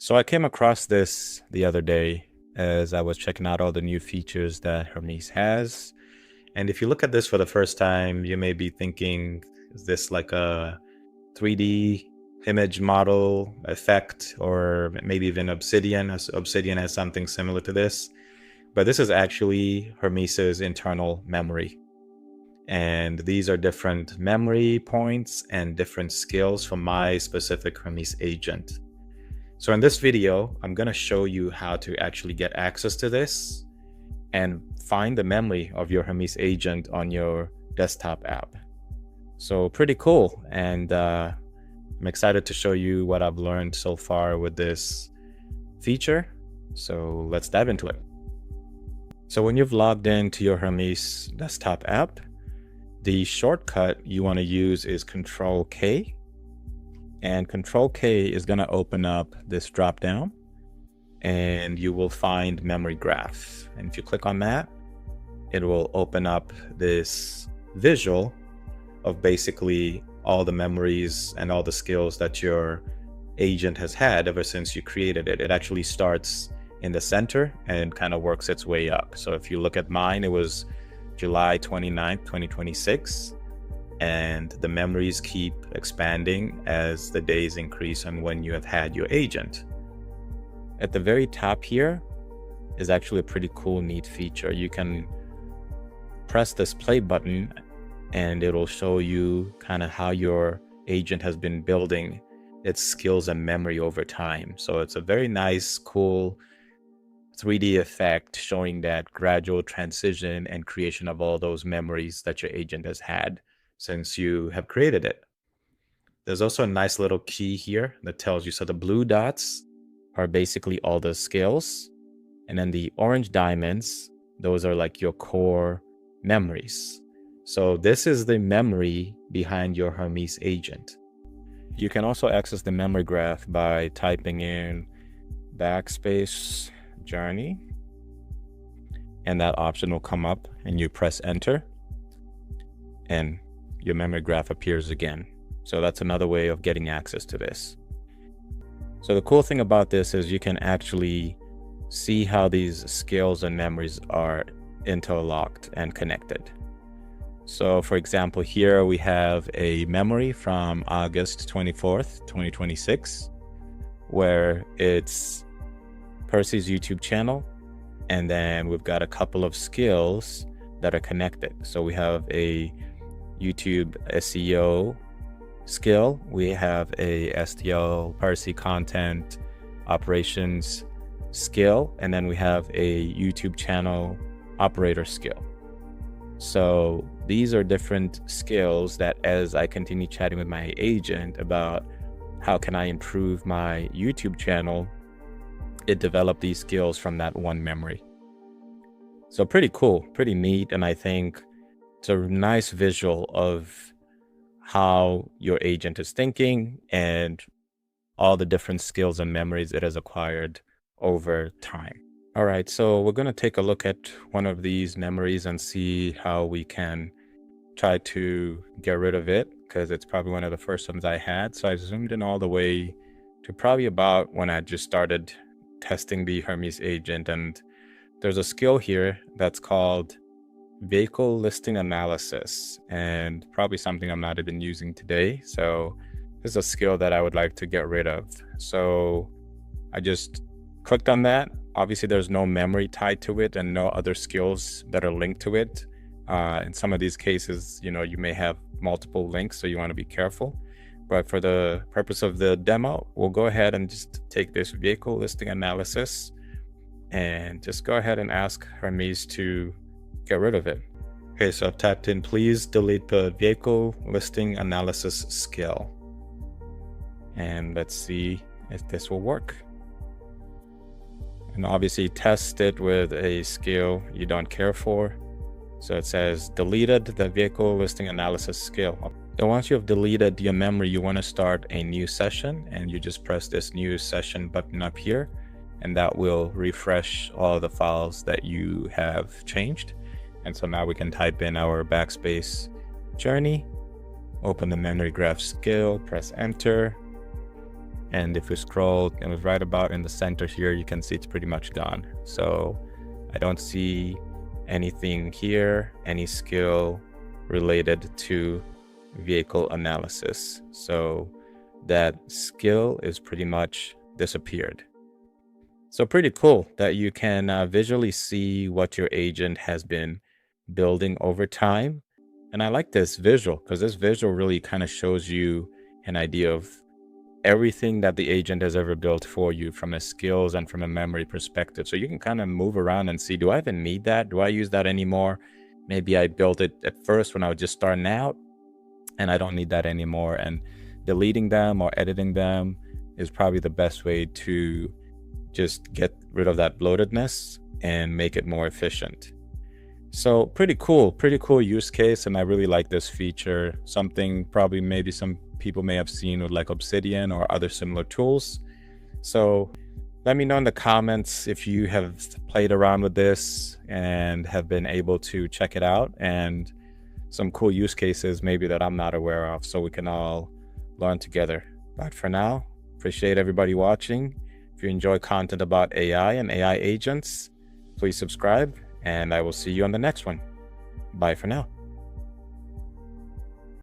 So I came across this the other day as I was checking out all the new features that Hermes has. And if you look at this for the first time, you may be thinking, is this like a 3D image model effect, or maybe even Obsidian, as Obsidian has something similar to this. But this is actually Hermes's internal memory. And these are different memory points and different skills from my specific Hermes agent. So in this video, I'm going to show you how to actually get access to this and find the memory of your Hermes agent on your desktop app. So pretty cool. And I'm excited to show you what I've learned so far with this feature. So let's dive into it. So when you've logged into your Hermes desktop app, the shortcut you want to use is Control K. And Control K is going to open up this drop down and you will find memory graph. And if you click on that, it will open up this visual of basically all the memories and all the skills that your agent has had ever since you created it. It actually starts in the center and kind of works its way up. So if you look at mine, it was July 29th, 2026. And the memories keep expanding as the days increase and when you have had your agent. At the very top here is actually a pretty cool, neat feature. You can press this play button and it'll show you kind of how your agent has been building its skills and memory over time. So it's a very nice, cool 3D effect showing that gradual transition and creation of all those memories that your agent has had since you have created it. There's also a nice little key here that tells you, so the blue dots are basically all the skills, and then the orange diamonds, those are like your core memories. So this is the memory behind your Hermes agent. You can also access the memory graph by typing in backspace journey, and that option will come up and you press enter and your memory graph appears again. So that's another way of getting access to this. So the cool thing about this is you can actually see how these skills and memories are interlocked and connected. So for example, here we have a memory from August 24th, 2026, where it's Percy's YouTube channel. And then we've got a couple of skills that are connected. So we have a YouTube SEO skill, we have a STL Percy content operations skill, and then we have a YouTube channel operator skill. So these are different skills that as I continue chatting with my agent about how can I improve my YouTube channel, it developed these skills from that one memory. So pretty cool, pretty neat, and I think it's a nice visual of how your agent is thinking and all the different skills and memories it has acquired over time. All right, so we're going to take a look at one of these memories and see how we can try to get rid of it, because it's probably one of the first ones I had. So I zoomed in all the way to probably about when I just started testing the Hermes agent, and there's a skill here that's called vehicle listing analysis, and probably something I'm not even using today. So this is a skill that I would like to get rid of. So I just clicked on that. Obviously there's no memory tied to it and no other skills that are linked to it. In some of these cases, you may have multiple links, so you want to be careful. But for the purpose of the demo, we'll go ahead and just take this vehicle listing analysis and just go ahead and ask Hermes to get rid of it. Okay, so I've tapped in, please delete the vehicle listing analysis skill. And let's see if this will work. And obviously test it with a skill you don't care for. So it says deleted the vehicle listing analysis skill. So once you have deleted your memory, you want to start a new session, and you just press this new session button up here, and that will refresh all the files that you have changed. And so now we can type in our backspace journey, open the memory graph skill, press enter, And if we scroll and it's right about in the center here, you can see it's pretty much gone. So I don't see anything here, any skill related to vehicle analysis. So that skill is pretty much disappeared. So pretty cool that you can visually see what your agent has been building over time. And I like this visual because this visual really kind of shows you an idea of everything that the agent has ever built for you from a skills and from a memory perspective. So you can kind of move around and see, do I even need that? Do I use that anymore? Maybe I built it at first when I was just starting out and I don't need that anymore. And deleting them or editing them is probably the best way to just get rid of that bloatedness and make it more efficient. So pretty cool use case. And I really like this feature. Something probably maybe some people may have seen with like Obsidian or other similar tools. So let me know in the comments if you have played around with this and have been able to check it out, and some cool use cases maybe that I'm not aware of, so we can all learn together. But for now, appreciate everybody watching. If you enjoy content about AI and AI agents, please subscribe, and I will see you on the next one. Bye for now.